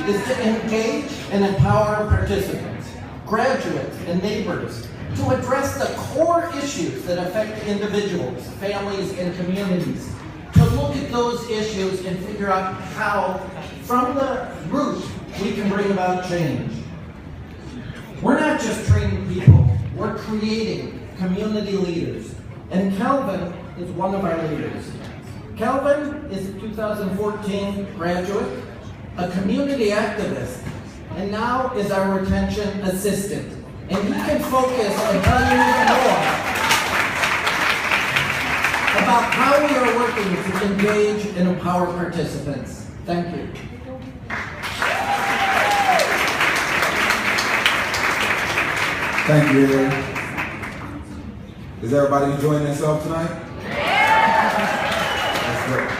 is to engage and empower participants, graduates, and neighbors to address the core issues that affect individuals, families, and communities, to look at those issues and figure out how, from the root, we can bring about change. We're not just training people, we're creating community leaders. And Kelvin is one of our leaders. Kelvin is a 2014 graduate, a community activist, and now is our retention assistant. And he can focus on telling you more about how we are working to engage and empower participants. Thank you. Thank you, Aaron. Is everybody enjoying themselves tonight? That's great.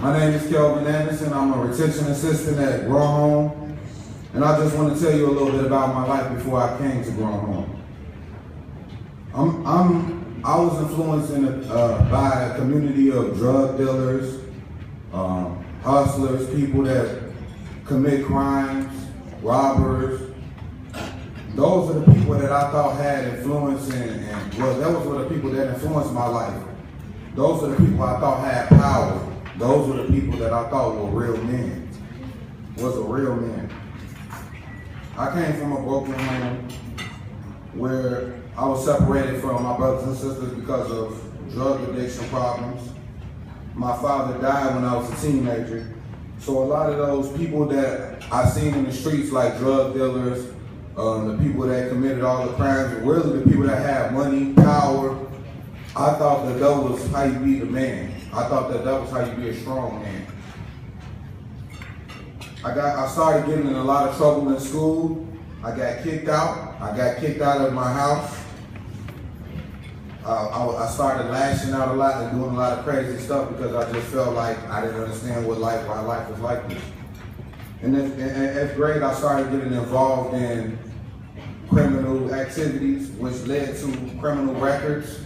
My name is Kelvin Anderson. I'm a retention assistant at Grown Home. And I just want to tell you a little bit about my life before I came to Grown Home. I was influenced by a community of drug dealers, hustlers, people that commit crimes, robbers. Those are the people that I thought had influence those were the people that influenced my life. Those are the people I thought had power. Those are the people that I thought were real men, was a real man. I came from a broken home where I was separated from my brothers and sisters because of drug addiction problems. My father died when I was a teenager. So a lot of those people that I seen in the streets, like drug dealers, the people that committed all the crimes, were really the people that had money, power. I thought that was how you be the man. I thought that was how you be a strong man. I started getting in a lot of trouble in school. I got kicked out. I got kicked out of my house. I started lashing out a lot and doing a lot of crazy stuff because I just felt like I didn't understand why life was like this. In 8th grade, I started getting involved in criminal activities, which led to criminal records.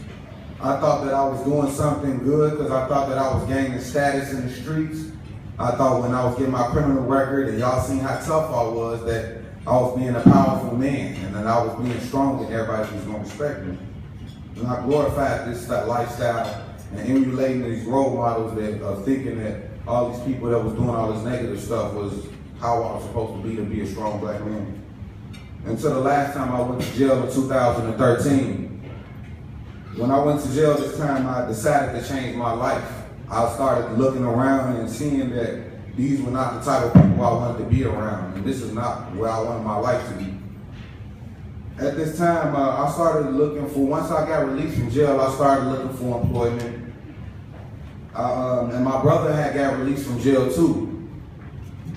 I thought that I was doing something good because I thought that I was gaining status in the streets. I thought when I was getting my criminal record and y'all seen how tough I was, that I was being a powerful man and that I was being strong and everybody was going to respect me. And I glorified this lifestyle and emulating these role models of thinking that all these people that was doing all this negative stuff was how I was supposed to be a strong black man. Until the last time I went to jail in 2013. When I went to jail this time, I decided to change my life. I started looking around and seeing that these were not the type of people I wanted to be around, and this is not where I wanted my life to be. At this time, I started looking for, once I got released from jail, I started looking for employment. And my brother had got released from jail too.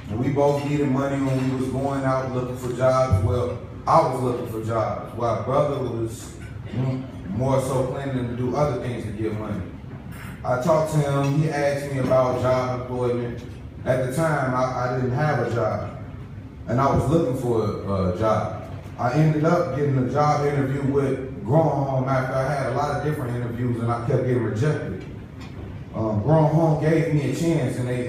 And we both needed money when we was going out looking for jobs. Well, I was looking for jobs, while my brother was more so planning to do other things to get money. I talked to him, he asked me about job employment. At the time, I didn't have a job, and I was looking for a job. I ended up getting a job interview with Grown Home after I had a lot of different interviews and I kept getting rejected. Grown Home gave me a chance and they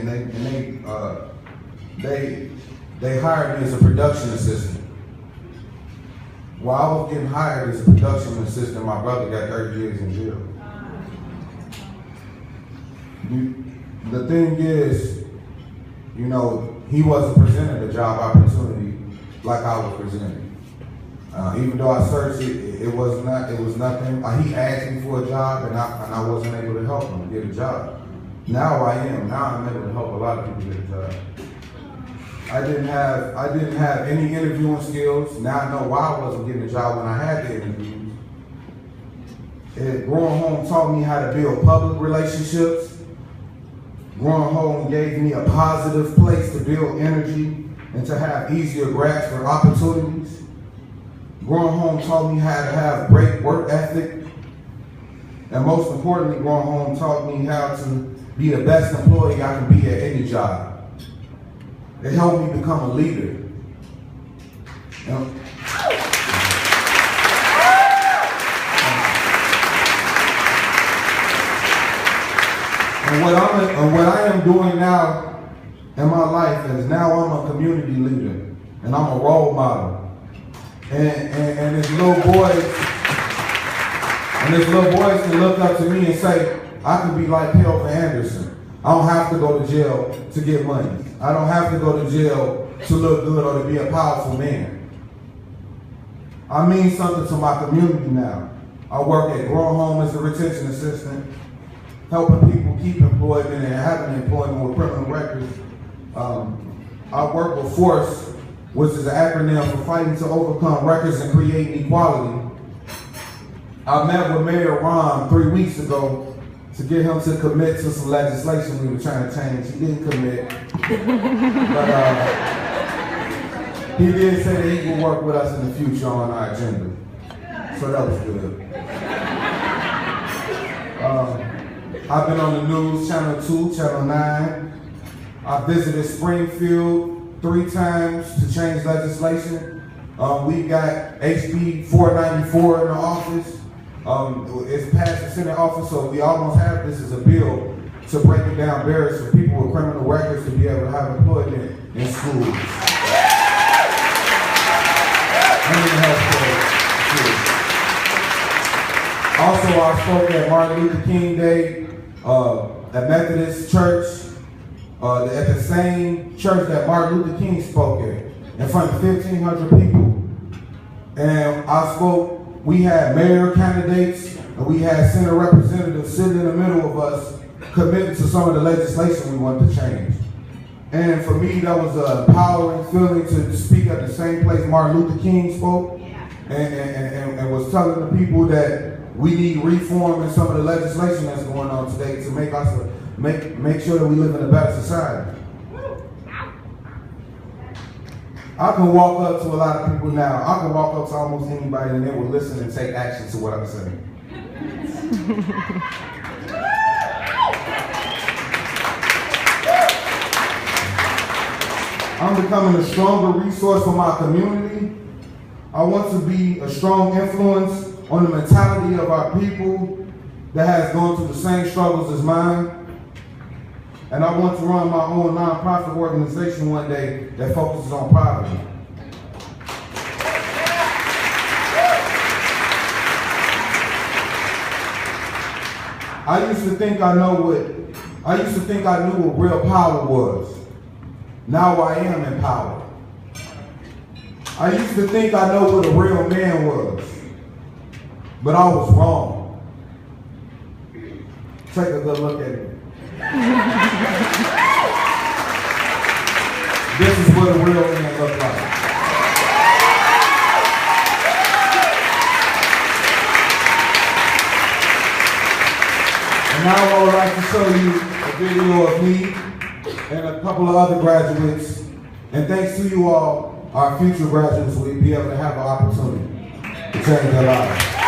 hired me as a production assistant. While I was getting hired as a production assistant, my brother got 30 years in jail. The thing is, you know, he wasn't presented a job opportunity like I was presented. Even though I searched it was nothing. He asked me for a job and I wasn't able to help him get a job. Now I am. Now I'm able to help a lot of people get a job. I didn't have any interviewing skills. Now I know why I wasn't getting a job when I had the interviews. Growing Home taught me how to build public relationships. Growing Home gave me a positive place to build energy and to have easier grasp for opportunities. Growing Home taught me how to have great work ethic. And most importantly, Growing Home taught me how to be the best employee I can be at any job. It helped me become a leader. And what I am doing now in my life is now I'm a community leader and I'm a role model. And this little boy can look up to me and say, I can be like Kelvin Anderson. I don't have to go to jail to get money. I don't have to go to jail to look good or to be a powerful man. I mean something to my community now. I work at Grow Home as a retention assistant, helping people keep employment and having employment with criminal records. I work with FORCE, which is an acronym for Fighting to Overcome Records and Creating Equality. I met with Mayor Ron 3 weeks ago to get him to commit to some legislation we were trying to change. He didn't commit, but he did say that he would work with us in the future on our agenda. So that was good. I've been on the news, Channel 2, Channel 9. I visited Springfield 3 times to change legislation. We got HB 494 in the office. It's passed the Senate office, so we almost have this as a bill to break down barriers for people with criminal records to be able to have employment in schools. And in healthcare. Also, I spoke at Martin Luther King Day at Methodist Church, at the same church that Martin Luther King spoke at, in front of 1,500 people. And I spoke. We had mayor candidates and we had Senate representatives sitting in the middle of us committing to some of the legislation we wanted to change. And for me, that was an empowering feeling to speak at the same place Martin Luther King spoke and was telling the people that we need reform in some of the legislation that's going on today to make sure that we live in a better society. I can walk up to a lot of people now. I can walk up to almost anybody and they will listen and take action to what I'm saying. I'm becoming a stronger resource for my community. I want to be a strong influence on the mentality of our people that has gone through the same struggles as mine. And I want to run my own nonprofit organization one day that focuses on poverty. I used to think I knew what real power was. Now I am empowered. I used to think I know what a real man was, but I was wrong. Take a good look at it. This is what a real man looks like. And now I would like to show you a video of me and a couple of other graduates. And thanks to you all, our future graduates will be able to have an opportunity to change their lives.